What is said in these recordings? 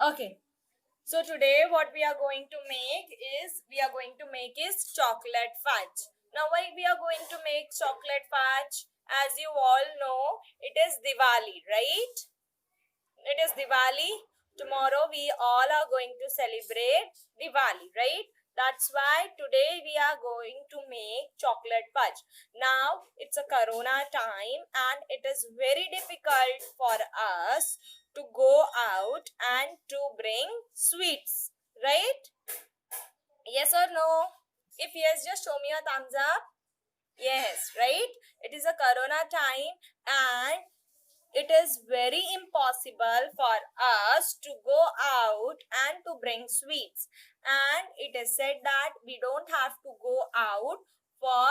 Okay. So today what we are going to make is chocolate fudge. Now why we are going to make chocolate fudge? As you all know, it is Diwali, right? It is Diwali. Tomorrow we all are going to celebrate Diwali, right? That's why today we are going to make chocolate fudge. Now it's a corona time and it is very difficult for us to go out and to bring sweets, right? Yes or no? If yes, just show me a thumbs up. Yes, right? It is a corona time and it is very impossible for us to go out and to bring sweets. And it is said that we don't have to go out for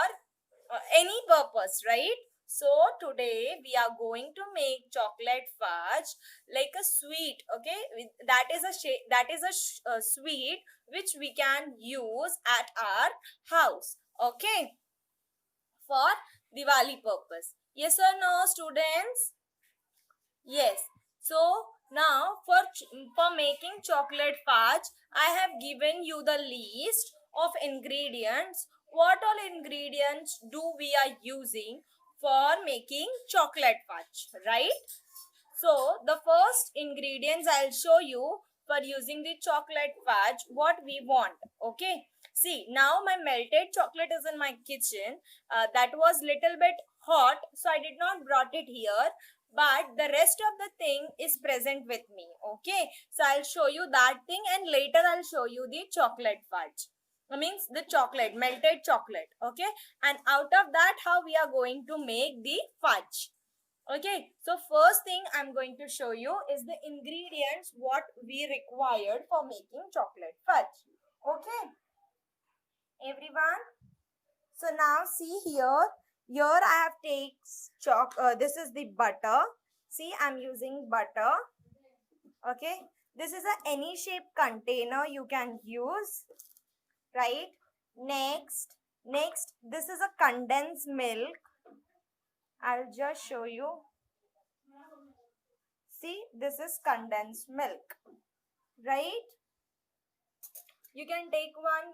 any purpose, right? So today we are going to make chocolate fudge like a sweet, okay? That is a sweet which we can use at our house, okay? For Diwali purpose. Yes or no, students? Yes. So now for making chocolate fudge, I have given you the list of ingredients. What all ingredients do we are using for making chocolate fudge, right? So the first ingredients I'll show you for using the chocolate fudge what we want. Okay. See, now my melted chocolate is in my kitchen. That was little bit hot, so I did not brought it here. But the rest of the thing is present with me. Okay. So I'll show you that thing and later I'll show you the chocolate fudge. Means the chocolate, melted chocolate. Okay. And out of that, how we are going to make the fudge. Okay, so first thing I'm going to show you is the ingredients what we required for making chocolate fudge. Okay, everyone. So now see here. Here I have takes this is the butter. See, I'm using butter. Okay, this is a any shape container you can use. Right. Next, this is a condensed milk. I'll just show you. See, this is condensed milk, right? You can take one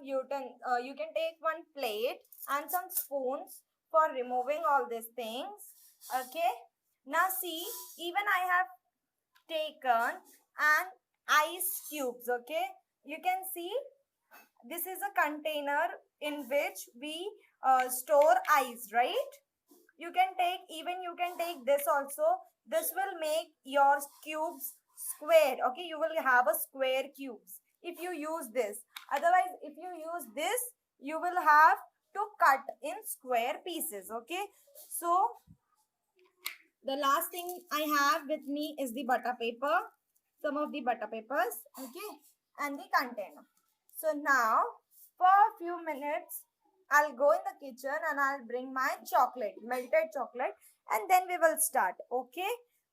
plate and some spoons for removing all these things. Okay. Now see, even I have taken an ice cubes. Okay. You can see this is a container in which we store ice, right? You can take this also. This will make your cubes square. Okay, you will have a square cubes if you use this. Otherwise, if you use this, you will have to cut in square pieces. Okay, so the last thing I have with me is the butter paper, some of the butter papers. Okay, and the container. So now for a few minutes I'll go in the kitchen and I'll bring my chocolate, melted chocolate, and then we will start. Okay,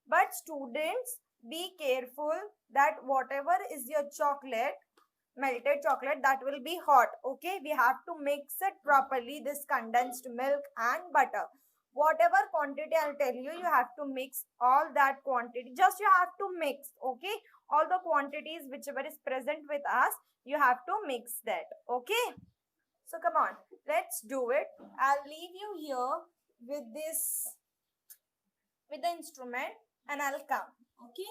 but students, be careful that whatever is your chocolate, melted chocolate, that will be hot. Okay, we have to mix it properly, this condensed milk and butter. Whatever quantity I'll tell you, you have to mix all that quantity. Just you have to mix. Okay, all the quantities whichever is present with us, you have to mix that. Okay, so come on, let's do it. I'll leave you here with this, with the instrument, and I'll come. Okay.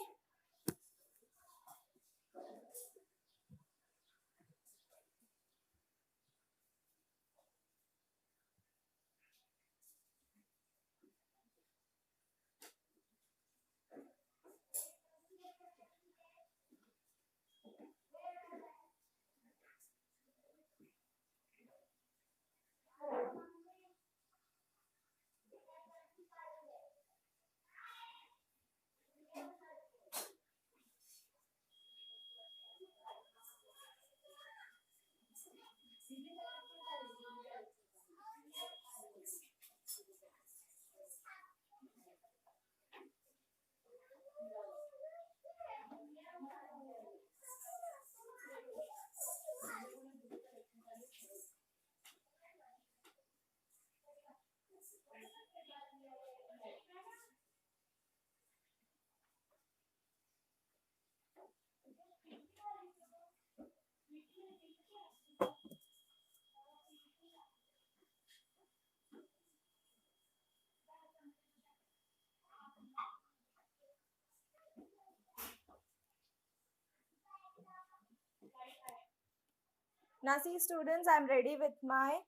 Now see students, I'm ready with my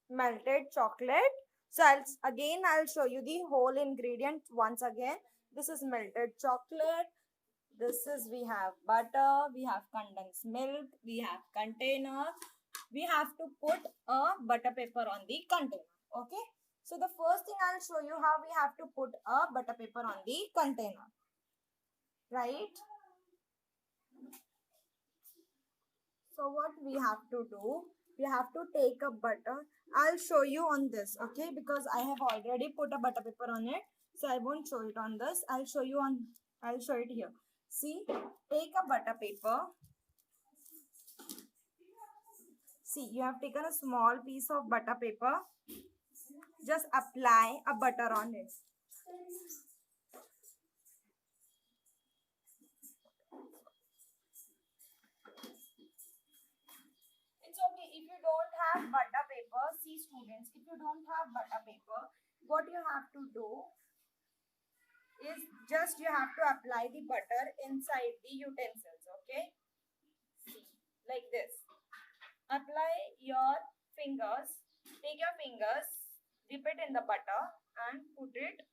melted chocolate. So I'll show you the whole ingredient once again. This is melted chocolate. This is, we have butter, we have condensed milk, we have container. We have to put a butter paper on the container. Okay. So the first thing I'll show you how we have to put a butter paper on the container. Right. So what we have to do, we have to take a butter. I'll show you on this, okay? Because I have already put a butter paper on it. So I won't show it on this. I'll show it here. See, take a butter paper. See, you have taken a small piece of butter paper. Just apply a butter on it. It's okay if you don't have butter paper. See students, if you don't have butter paper, what you have to do is just you have to apply the butter inside the utensils, okay? See, like this. Apply your fingers, take your fingers, dip it in the butter and put it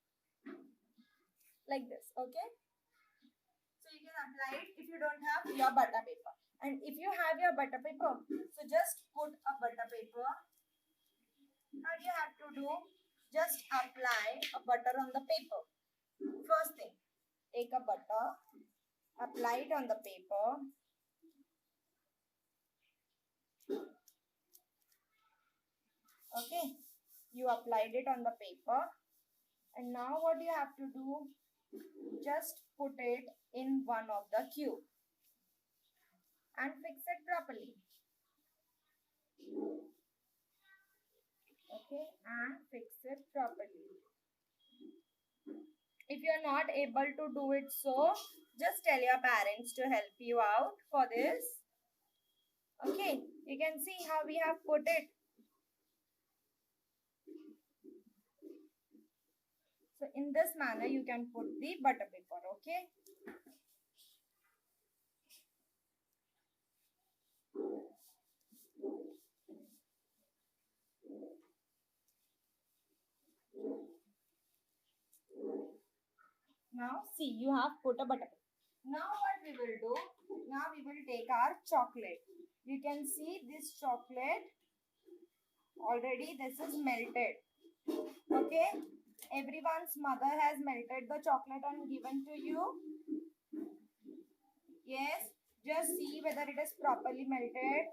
like this, okay? So you can apply it if you don't have your butter paper. And if you have your butter paper, so just put a butter paper. How do you have to do? Just apply a butter on the paper. First thing, take a butter, apply it on the paper. Okay, you applied it on the paper. And now what you have to do? Just put it in one of the cube and fix it properly. Okay, and fix it properly. If you are not able to do it so, just tell your parents to help you out for this. Okay, you can see how we have put it. So in this manner, you can put the butter paper, okay? Now see, you have put a butter paper. Now what we will do, now we will take our chocolate. You can see this chocolate, already this is melted. Okay, everyone's mother has melted the chocolate and given to you. Yes, just see whether it is properly melted.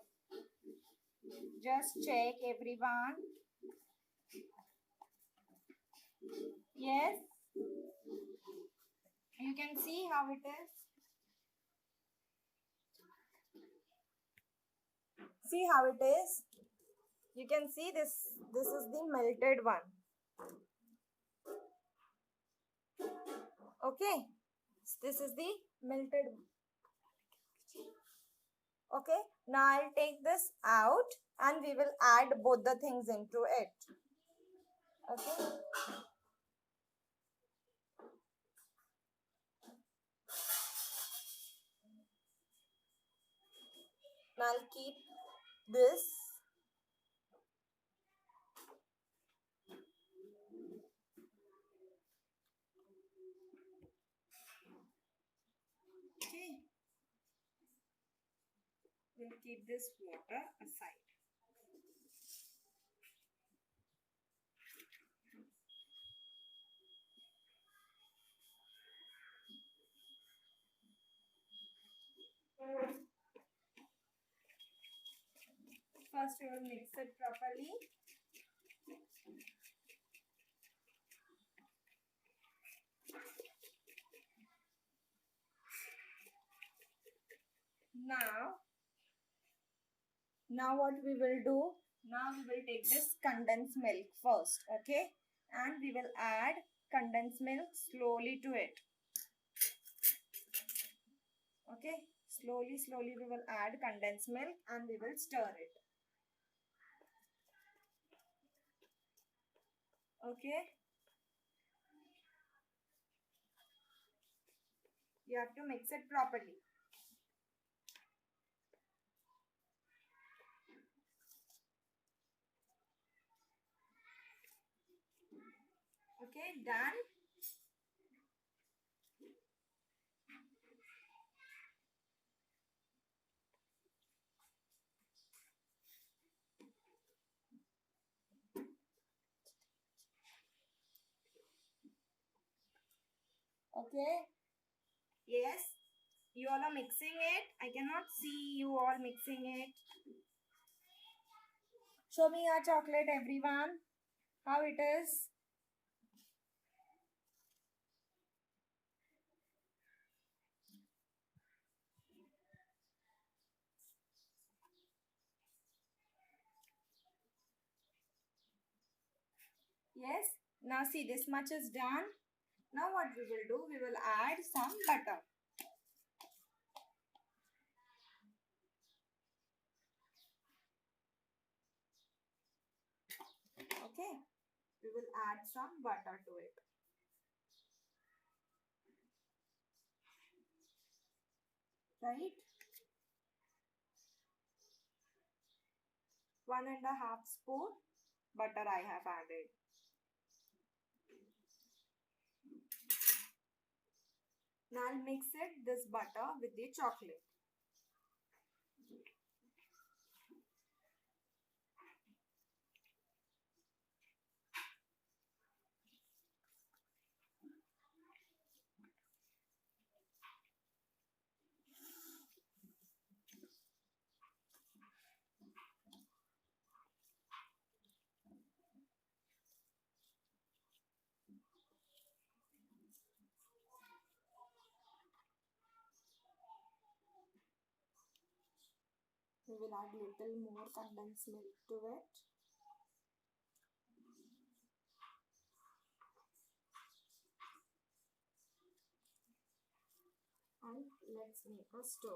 Just check everyone. Yes, you can see how it is. See how it is. You can see this is the melted one. Okay, this is the melted one. Okay, now I'll take this out and we will add both the things into it. Okay. Now I'll keep this. Okay. We'll keep this water aside. First we will mix it properly. Now what we will do? Now we will take this condensed milk first, okay? And we will add condensed milk slowly to it. Okay? Slowly we will add condensed milk and we will stir it. Okay? You have to mix it properly. Okay, done. Okay. Yes. You all are mixing it. I cannot see you all mixing it. Show me your chocolate, everyone. How it is. Yes. Now see, this much is done. Now what we will do, we will add some butter. Okay. We will add some butter to it. Right? 1.5 spoon butter I have added. Now I'll mix it, this butter with the chocolate. We will add little more condensed milk to it. And let's make a stir.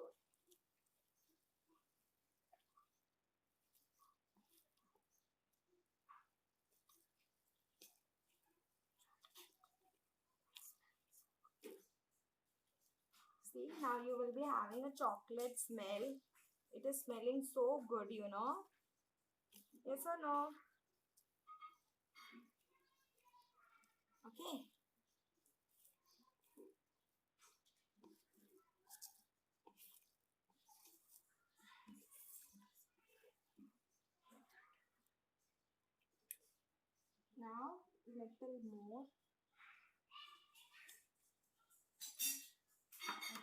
See, now you will be having a chocolate smell. It is smelling so good, you know. Yes or no? Okay. Now, little more.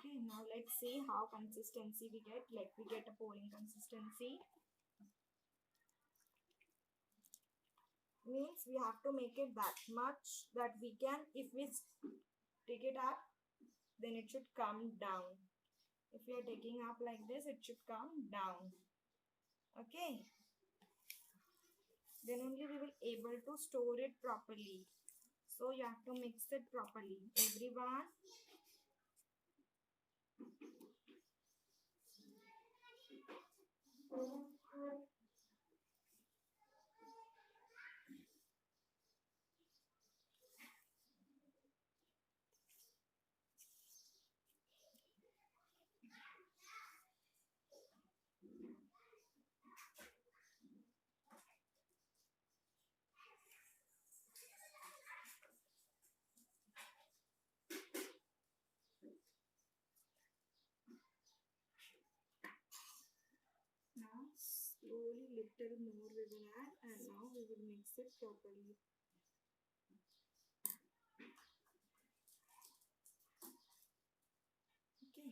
Okay, now let's see how consistency we get. Let me get a pouring consistency. Means we have to make it that much that we can, if we take it up, then it should come down. If we are taking up like this, it should come down. Okay. Then only we will able to store it properly. So you have to mix it properly. Everyone. Now slowly little more we will add, and now we will mix it properly. Okay.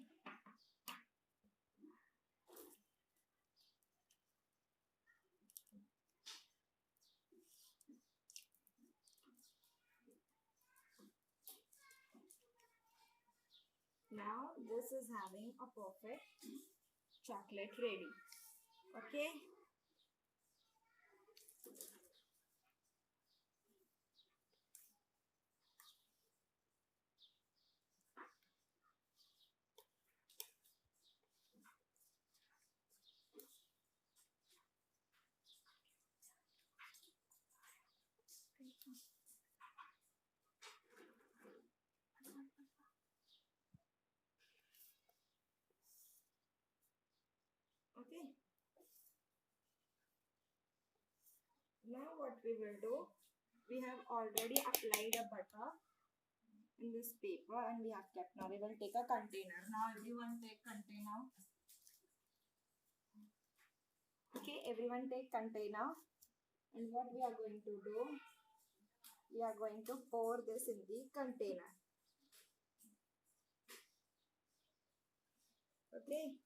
Now this is having a perfect chocolate ready. Okay. Okay. Now what we will do, We have already applied a butter in this paper and we have kept. Now we will take a container. Now everyone take container. Okay, everyone take container. And what we are going to do, we are going to pour this in the container. Okay.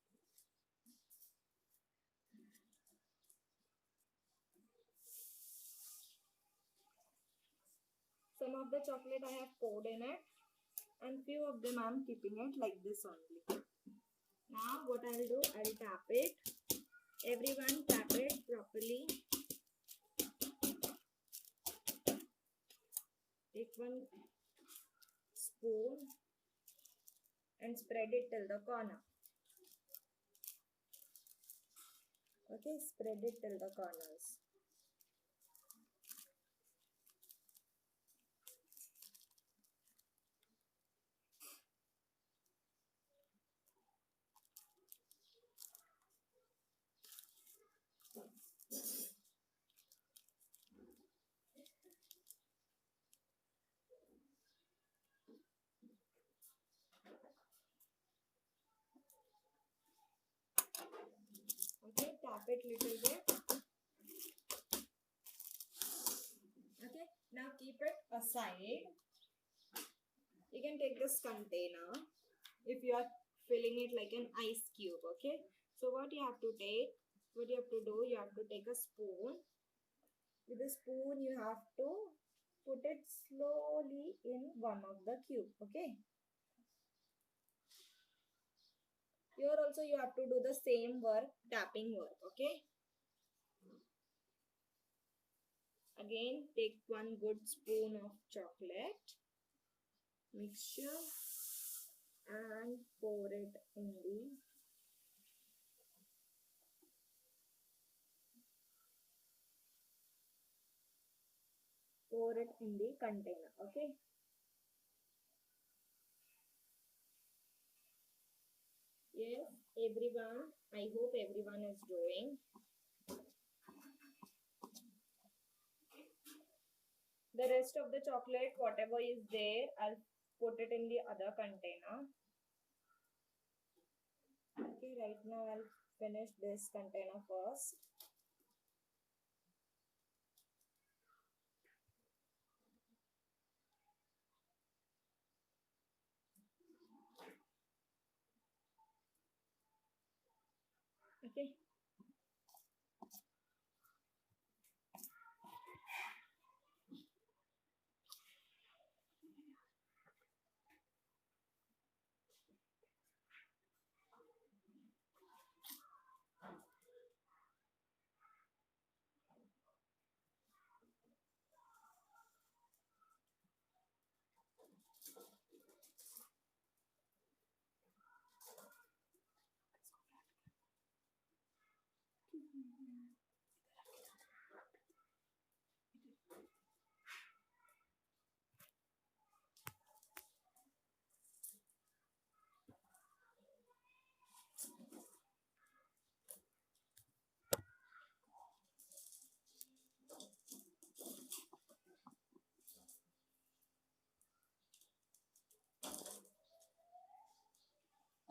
Some of the chocolate I have poured in it and few of them I am keeping it like this only. Now what I will do, I will tap it. Everyone tap it properly. Take one spoon and spread it till the corner. Okay, spread it till the corners. Okay, tap it little bit. Okay, now keep it aside. You can take this container if you are filling it like an ice cube. Okay, so what you have to do, you have to take a spoon. With the spoon you have to put it slowly in one of the cube. Okay, here also you have to do the same work, tapping work. Okay, again take one good spoon of chocolate mixture and pour it in the container. Okay, yes everyone, I hope everyone is doing. The rest of the chocolate, whatever is there, I'll put it in the other container. Okay, right now I'll finish this container first. Okay.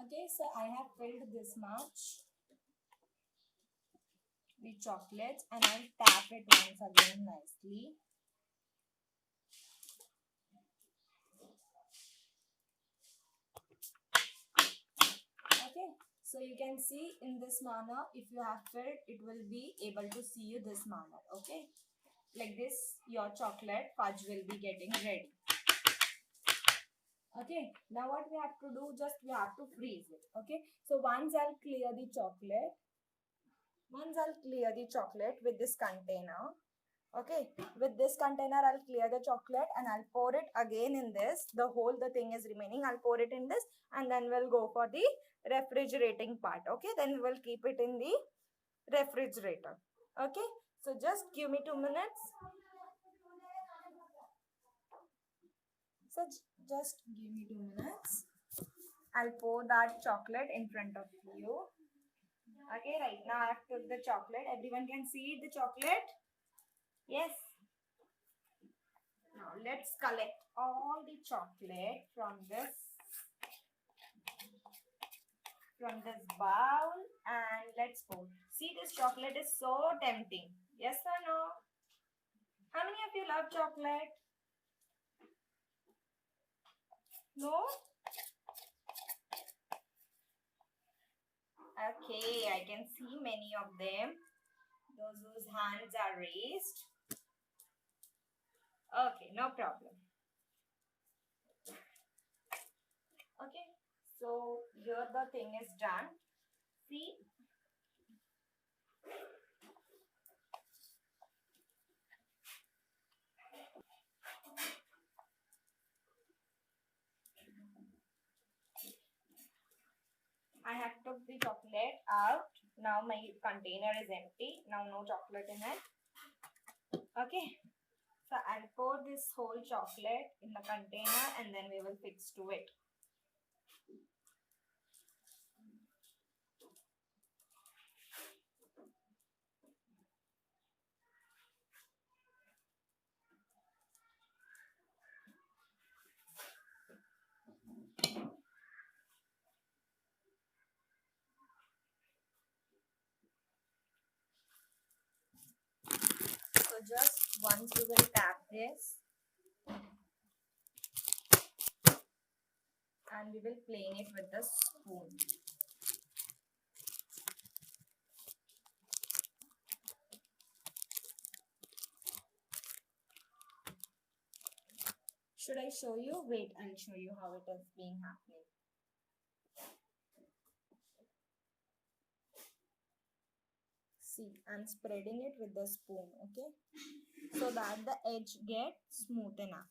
Okay, so I have filled this much with chocolate and I'll tap it once again nicely. Okay, so you can see in this manner, if you have filled, it will be able to see you this manner. Okay, like this, your chocolate fudge will be getting ready. Okay, now what we have to do, just we have to freeze it. Okay, so once I'll clear the chocolate with this container. Okay, with this container I'll clear the chocolate and I'll pour it again in this. The thing is remaining, I'll pour it in this and then we'll go for the refrigerating part. Okay, then we'll keep it in the refrigerator. Okay, so just give me 2 minutes. So just give me 2 minutes. I'll pour that chocolate in front of you. Okay, right now I have took the chocolate. Everyone can see the chocolate? Yes. Now let's collect all the chocolate from this bowl and let's pour. See, this chocolate is so tempting. Yes or no? How many of you love chocolate? No? Okay, I can see many of them. Those whose hands are raised. Okay, no problem. Okay, so here the thing is done. See, I have took the chocolate out. Now my container is empty. Now no chocolate in it. Okay, so I'll pour this whole chocolate in the container and then we will fix to it. So just once we will tap this and we will plane it with the spoon. Should I show you? Wait, I'll show you how it is being happening. See, I'm spreading it with the spoon, okay? So that the edge gets smooth enough.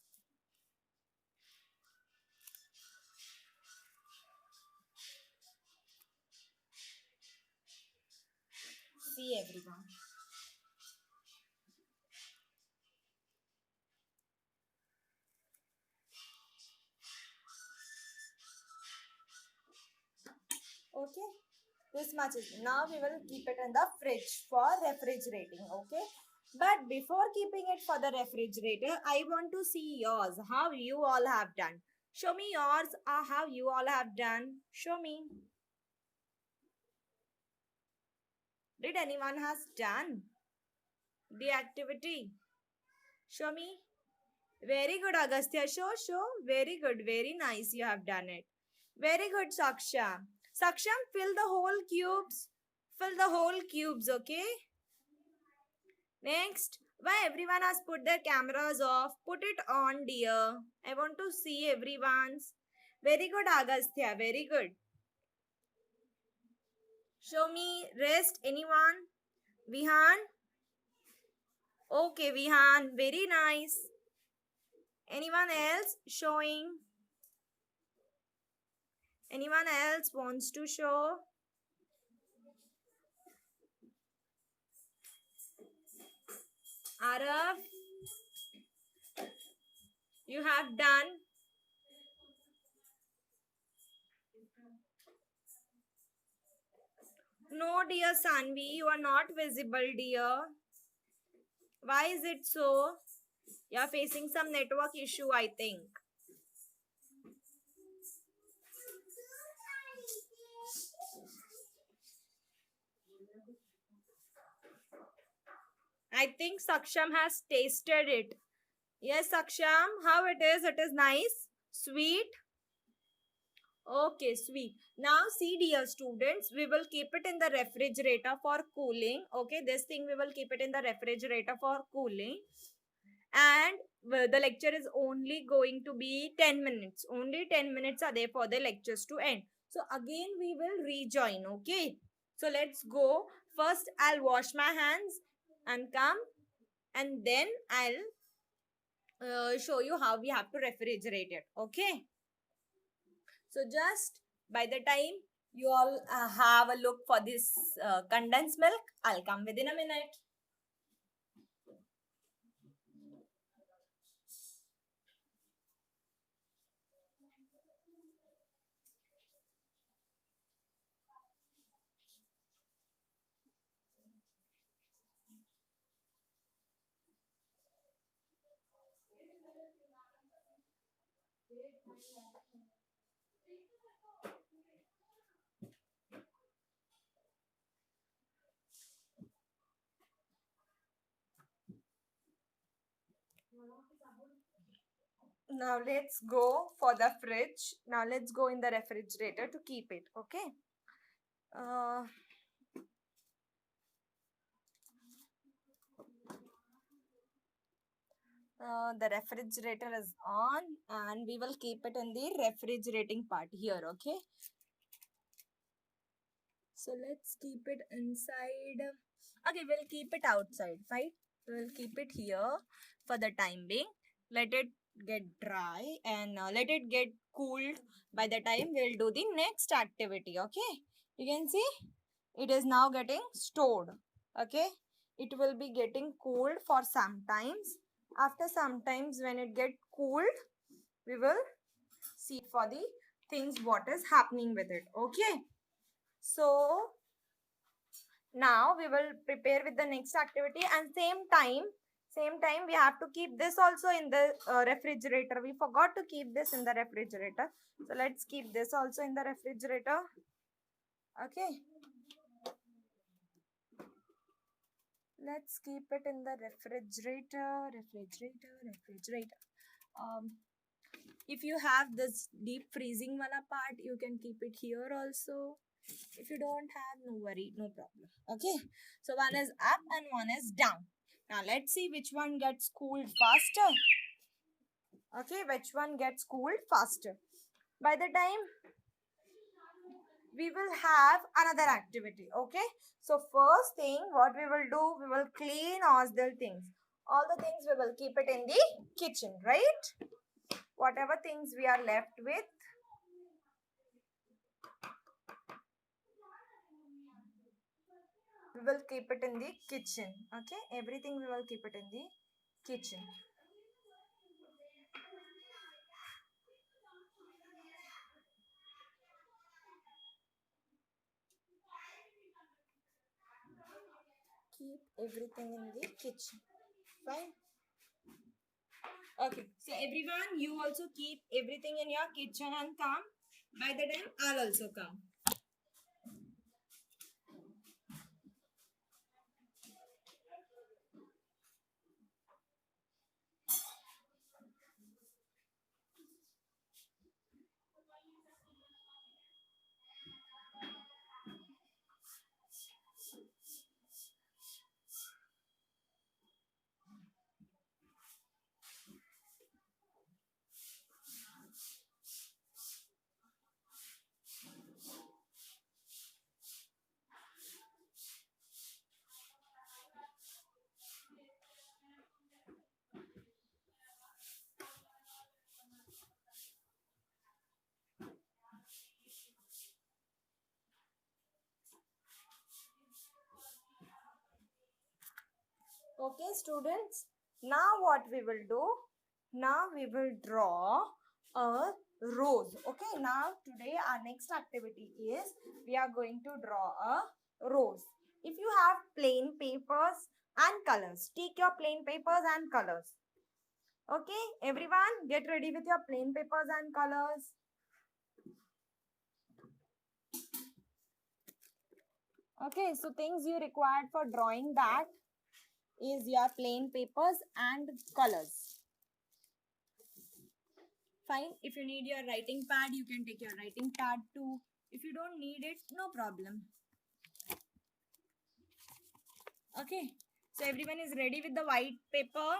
See everyone. Okay, this much is now we will keep it in the fridge for refrigerating. Okay, but before keeping it for the refrigerator, I want to see yours, how you all have done. Show me yours, how you all have done. Show me. Did anyone has done the activity? Show me. Very good, Agastya. Show. Very good. Very nice. You have done it. Very good, Saksha. Saksham, fill the whole cubes. Fill the whole cubes, okay? Next. Why everyone has put their cameras off? Put it on, dear. I want to see everyone's. Very good, Agastya. Very good. Show me. Rest. Anyone? Vihan? Okay, Vihan. Very nice. Anyone else showing? Anyone else wants to show? Arav, you have done. No, dear Sanvi, you are not visible, dear. Why is it so? You are facing some network issue, I think. I think Saksham has tasted it. Yes, Saksham, how it is? It is nice, sweet. Okay, sweet. Now, see, dear students, we will keep it in the refrigerator for cooling. Okay, this thing we will keep it in the refrigerator for cooling. And the lecture is only going to be 10 minutes. Only 10 minutes are there for the lectures to end. So, again, we will rejoin. Okay, so let's go. First, I'll wash my hands and come, and then I'll show you how we have to refrigerate it. Okay. So just by the time you all have a look for this condensed milk, I'll come within a minute. Now let's go for the fridge. Now let's go in the refrigerator to keep it. Okay. Uh, the refrigerator is on and we will keep it in the refrigerating part here. Okay. So let's keep it inside. Okay, we'll keep it outside, right? We'll keep it here for the time being. Let it get dry and let it get cooled. By the time we'll do the next activity, okay? You can see it is now getting stored, okay? It will be getting cooled for some times. After some times when it get cooled, we will see for the things what is happening with it, okay? So now we will prepare with the next activity and same time we have to keep this also in the refrigerator. We forgot to keep this in the refrigerator, so let's keep this also in the refrigerator. Okay, let's keep it in the refrigerator. um if you have this deep freezing wala part, you can keep it here also. If you don't have, no worry, no problem. Okay, so one is up and one is down. Now let's see which one gets cooled faster. Okay, which one gets cooled faster. By the time we will have another activity. Okay, so first thing what we will do, we will clean all the things. All the things we will keep it in the kitchen, right? Whatever things we are left with, we will keep it in the kitchen. Okay, everything we will keep it in the kitchen. Keep everything in the kitchen. Fine. Okay, so everyone, you also keep everything in your kitchen and come. By the time I'll also come. Okay, students. Now what we will do? Now we will draw a rose. Okay, now today our next activity is we are going to draw a rose. If you have plain papers and colors, take your plain papers and colors. Okay, everyone get ready with your plain papers and colors. Okay, so things you required for drawing that is your plain papers and colors. Fine. If you need your writing pad, you can take your writing pad too. If you don't need it, no problem. Okay. So everyone is ready with the white paper.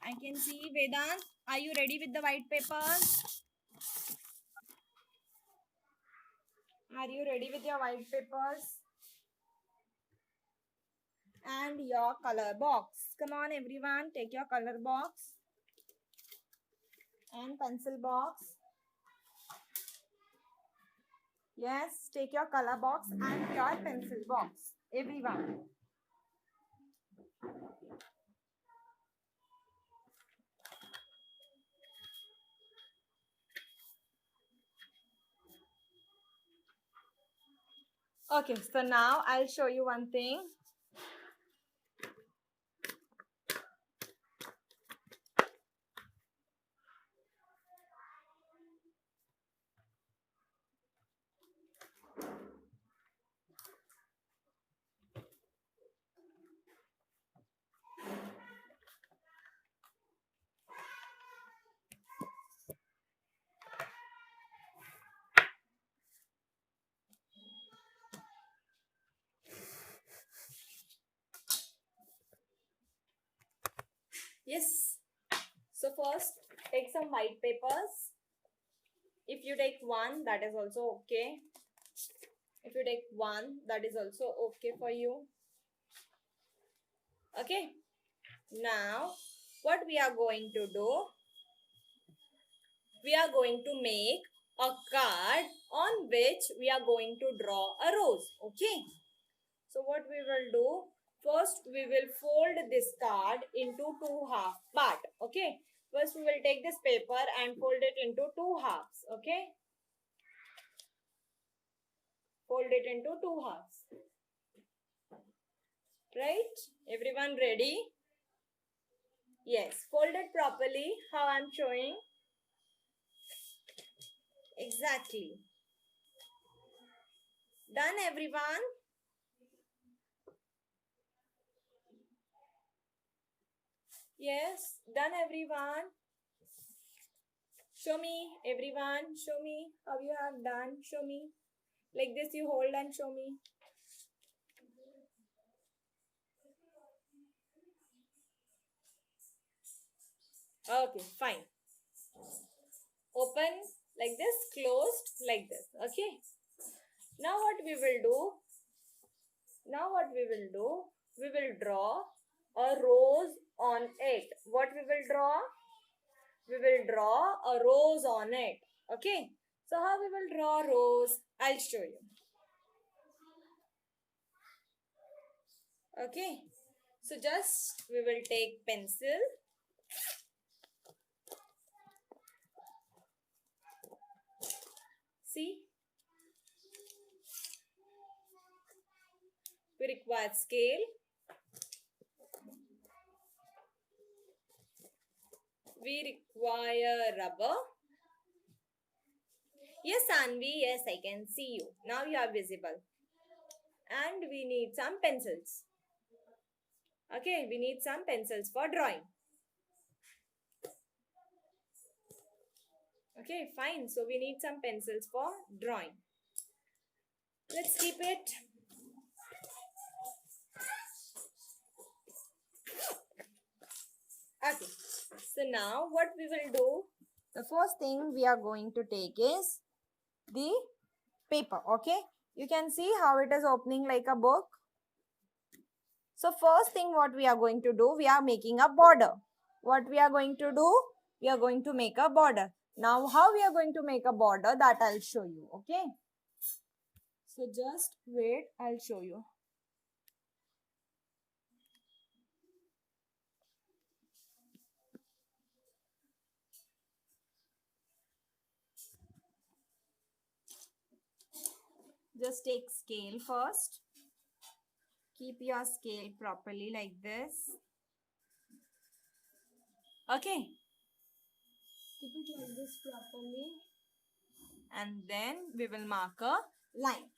I can see Vedant. Are you ready with the white papers? Are you ready with your white papers? And your color box. Come on everyone, take your color box and pencil box. Yes, take your color box and your pencil box. Everyone. Okay, so now I'll show you one thing. Yes. So first, take some white papers. If you take one, that is also okay. If you take one, that is also okay for you. Okay. Now, what we are going to do? We are going to make a card on which we are going to draw a rose. Okay. So what we will do? First, we will fold this card into two half part. Okay. First, we will take this paper and fold it into two halves. Okay. Fold it into two halves. Right? Everyone ready? Yes. Fold it properly. How I'm showing. Exactly. Done, everyone? Yes. Done, everyone? Show me, everyone. Show me how you have done. Show me. Like this, you hold and show me. Okay, fine. Open like this, closed like this. Okay. Now what we will do? We will draw a rose on it. What we will draw? We will draw a rose on it. Okay. So how we will draw a rose? I'll show you. Okay. So just we will take pencil. See? We require scale. We require rubber. Yes, Anvi, yes, I can see you. Now you are visible. And we need some pencils. Okay, we need some pencils for drawing. Okay, fine. So we need some pencils for drawing. Let's keep it. Okay. So now what we will do, the first thing we are going to take is the paper. Okay. You can see how it is opening like a book. So first thing what we are going to do, we are making a border. What we are going to do? We are going to make a border. Now how we are going to make a border, that I'll show you. Okay. So just wait, I'll show you. Just take scale first. Keep your scale properly like this. Okay. Keep it like this properly. And then we will mark a line.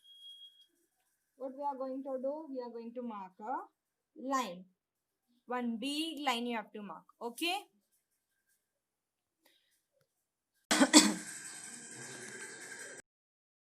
What we are going to do? We are going to mark a line. One big line you have to mark. Okay.